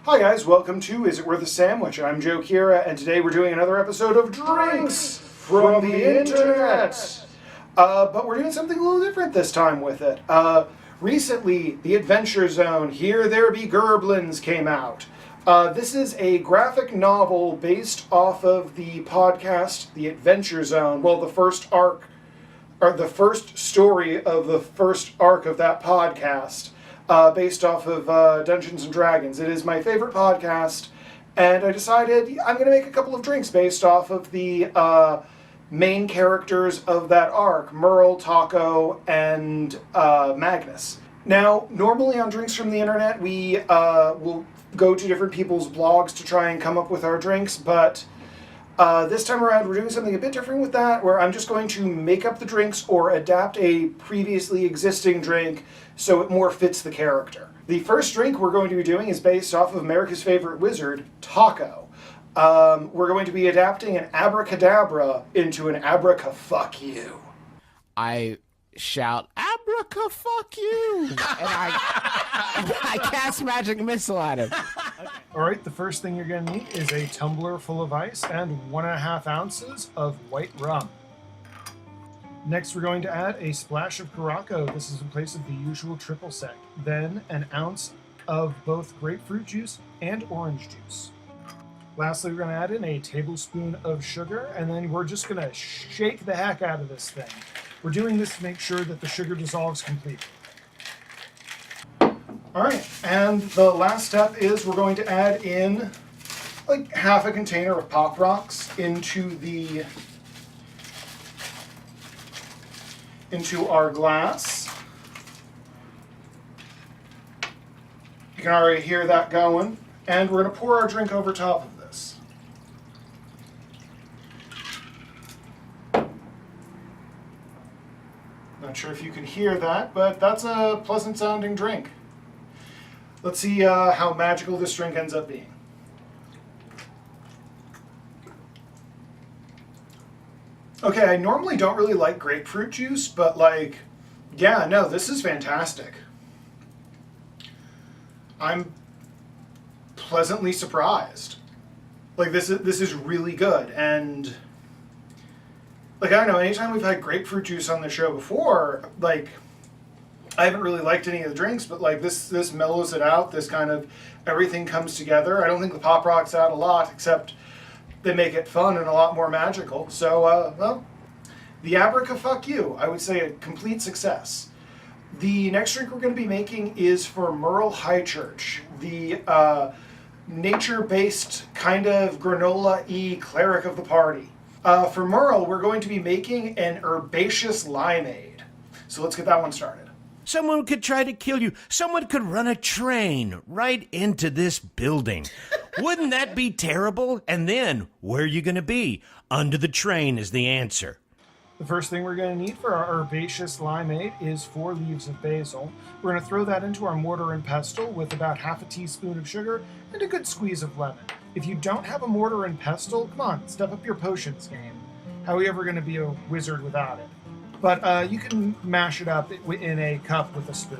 Hi guys, welcome to Is It Worth a Sandwich? I'm Joe Kira, and today we're doing another episode of Drinks from the Internet. But we're doing something a little different this time with it. Recently, The Adventure Zone, Here There Be Gerblins came out. This is a graphic novel based off of the podcast The Adventure Zone. Well, the first arc, or the first story of the first arc of that podcast. Based off of Dungeons & Dragons. It is my favorite podcast, and I decided I'm going to make a couple of drinks based off of the main characters of that arc, Merl, Taaco, and Magnus. Now, normally on Drinks from the Internet, we will go to different people's blogs to try and come up with our drinks, but this time around we're doing something a bit different with that, where I'm just going to make up the drinks or adapt a previously existing drink so it more fits the character. The first drink we're going to be doing is based off of America's favorite wizard, Taaco. We're going to be adapting an abracadabra into an abraca-fuck you. I shout, abraca fuck you, and I cast magic missile at him. All right, the first thing you're going to need is a tumbler full of ice and 1.5 ounces of white rum. Next, we're going to add a splash of Curacao. This is in place of the usual triple sec. Then, an ounce of both grapefruit juice and orange juice. Lastly, we're going to add in a tablespoon of sugar, and then we're just going to shake the heck out of this thing. We're doing this to make sure that the sugar dissolves completely. All right, and the last step is we're going to add in like half a container of Pop Rocks into our glass. You can already hear that going, and we're going to pour our drink over top of this. Not sure if you can hear that, but that's a pleasant sounding drink. Let's see how magical this drink ends up being. Okay, I normally don't really like grapefruit juice, but yeah, no, this is fantastic. I'm pleasantly surprised. This is really good, and I don't know, anytime we've had grapefruit juice on the show before, I haven't really liked any of the drinks, but this mellows it out. This kind of everything comes together. I don't think the Pop Rocks add a lot, except they make it fun and a lot more magical. So, well, the Abraca Fuck You, I would say a complete success. The next drink we're going to be making is for Merl High Church, the nature-based kind of granola-y cleric of the party. For Merl, we're going to be making an Herbaceous Limeade. So let's get that one started. Someone could try to kill you. Someone could run a train right into this building. Wouldn't that be terrible? And then, where are you going to be? Under the train is the answer. The first thing we're going to need for our herbaceous limeade is 4 leaves of basil. We're going to throw that into our mortar and pestle with about half a teaspoon of sugar and a good squeeze of lemon. If you don't have a mortar and pestle, come on, step up your potions game. How are you ever going to be a wizard without it? But you can mash it up in a cup with a spoon.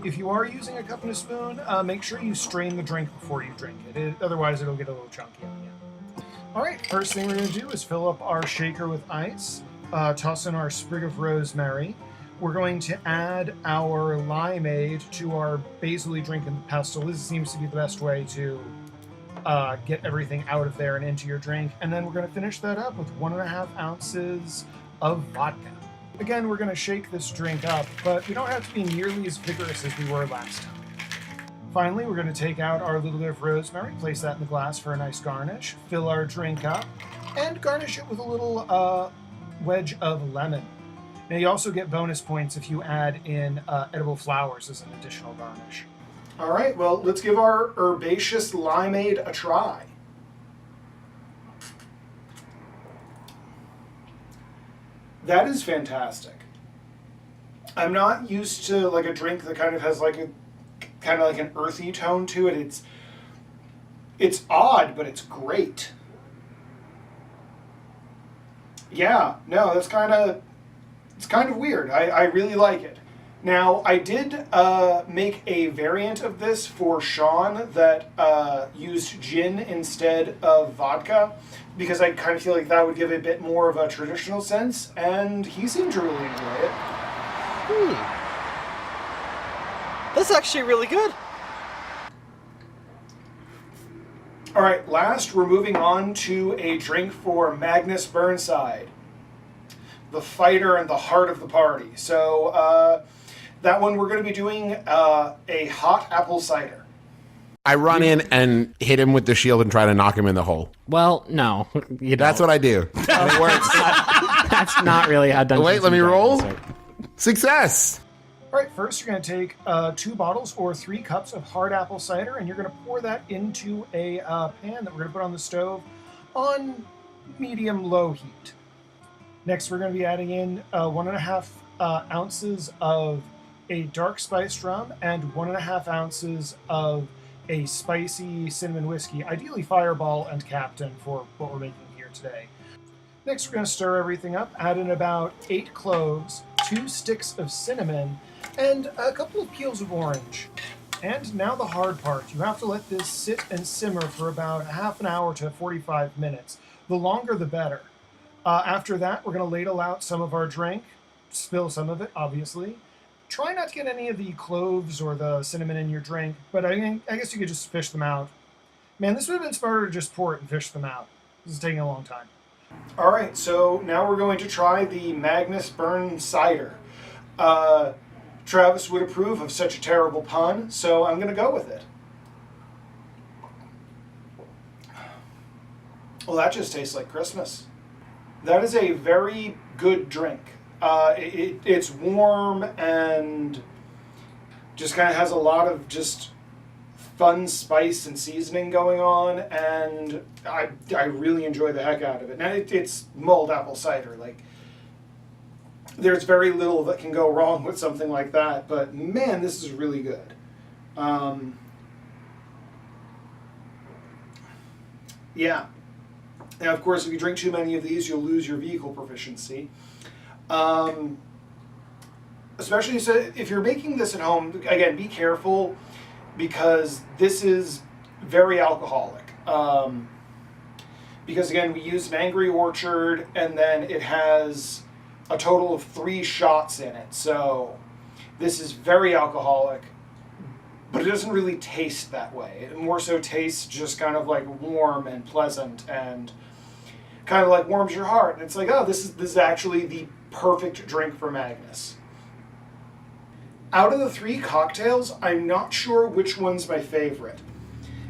If you are using a cup and a spoon, make sure you strain the drink before you drink it. Otherwise, it'll get a little chunky on you. All right, first thing we're going to do is fill up our shaker with ice, toss in our Sprig of Rosemary. We're going to add our limeade to our basil-y drink in the pestle. This seems to be the best way to get everything out of there and into your drink. And then we're going to finish that up with 1.5 ounces of vodka. Again, we're going to shake this drink up, but we don't have to be nearly as vigorous as we were last time. Finally, we're going to take out our little bit of rosemary, place that in the glass for a nice garnish, fill our drink up, and garnish it with a little wedge of lemon. Now, you also get bonus points if you add in edible flowers as an additional garnish. All right, well, let's give our Herbaceous Limeade a try. That is fantastic. I'm not used to a drink that kind of has an earthy tone to it. It's odd, but it's great. Yeah, no, it's kind of weird. I really like it. Now, I did make a variant of this for Sean that used gin instead of vodka, because I kind of feel like that would give a bit more of a traditional sense, and he seemed to really enjoy it. That's actually really good. All right, last we're moving on to a drink for Magnus Burnscider, the fighter and the heart of the party. So that one we're going to be doing a hot apple cider. I run in and hit him with the shield and try to knock him in the hole. Well, no. You don't. That's what I do. And it works. That's not really how Dungeons Wait, let me and roll. Dragons work. Success! All right, first you're going to take 2 bottles or 3 cups of hard apple cider, and you're going to pour that into a pan that we're going to put on the stove on medium-low heat. Next, we're going to be adding in 1.5 ounces of a dark spiced rum and 1.5 ounces of a spicy cinnamon whiskey, ideally Fireball and Captain for what we're making here today. Next, we're going to stir everything up, add in about 8 cloves, 2 sticks of cinnamon, and a couple of peels of orange. And now the hard part. You have to let this sit and simmer for about half an hour to 45 minutes. The longer, the better. After that, we're going to ladle out some of our drink, spill some of it, obviously. Try not to get any of the cloves or the cinnamon in your drink, but I guess you could just fish them out. Man, this would have been smarter to just pour it and fish them out. This is taking a long time. All right, so now we're going to try the Magnus Burnscider. Travis would approve of such a terrible pun, so I'm going to go with it. Well, that just tastes like Christmas. That is a very good drink. It's warm and just kind of has a lot of just fun spice and seasoning going on, and I really enjoy the heck out of it. Now it's mulled apple cider. Like, there's very little that can go wrong with something like that, but man, this is really good. Yeah. Now, of course, if you drink too many of these, you'll lose your vehicle proficiency. Especially if you're making this at home, again, be careful, because this is very alcoholic. Because, again, we used an Angry Orchard, and then it has a total of 3 shots in it. So this is very alcoholic, but it doesn't really taste that way. It more so tastes just kind of like warm and pleasant and kind of like warms your heart. And it's like, oh, this is actually the perfect drink for Magnus. Out of the 3 cocktails, I'm not sure which one's my favorite.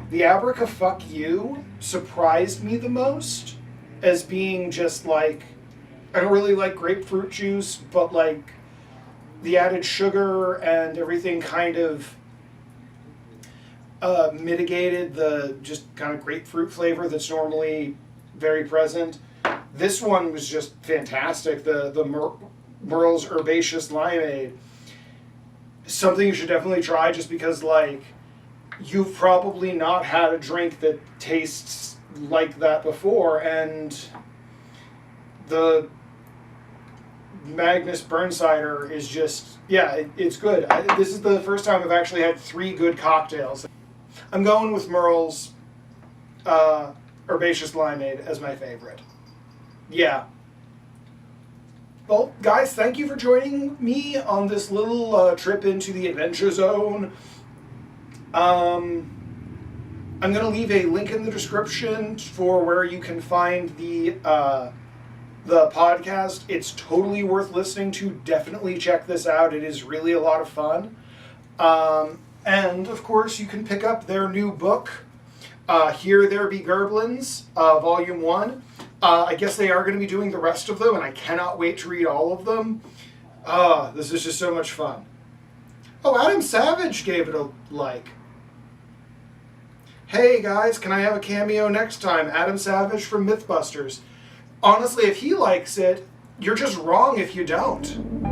The Abra Fuck You surprised me the most as being just like, I don't really like grapefruit juice, but like the added sugar and everything kind of mitigated the just kind of grapefruit flavor that's normally very present. This one was just fantastic. The Merl's Herbaceous Limeade. Something you should definitely try, just because like you've probably not had a drink that tastes like that before, and the Magnus Burnscider is just, yeah, it's good. This is the first time I've actually had 3 good cocktails. I'm going with Merl's Herbaceous Limeade as my favorite. Yeah. Well, guys, thank you for joining me on this little trip into the Adventure Zone. I'm going to leave a link in the description for where you can find the podcast. It's totally worth listening to. Definitely check this out. It is really a lot of fun. And, of course, you can pick up their new book, Here There Be Gerblins, Volume 1. I guess they are going to be doing the rest of them, and I cannot wait to read all of them. This is just so much fun. Oh, Adam Savage gave it a like. Hey guys, can I have a cameo next time? Adam Savage from Mythbusters. Honestly, if he likes it, you're just wrong if you don't.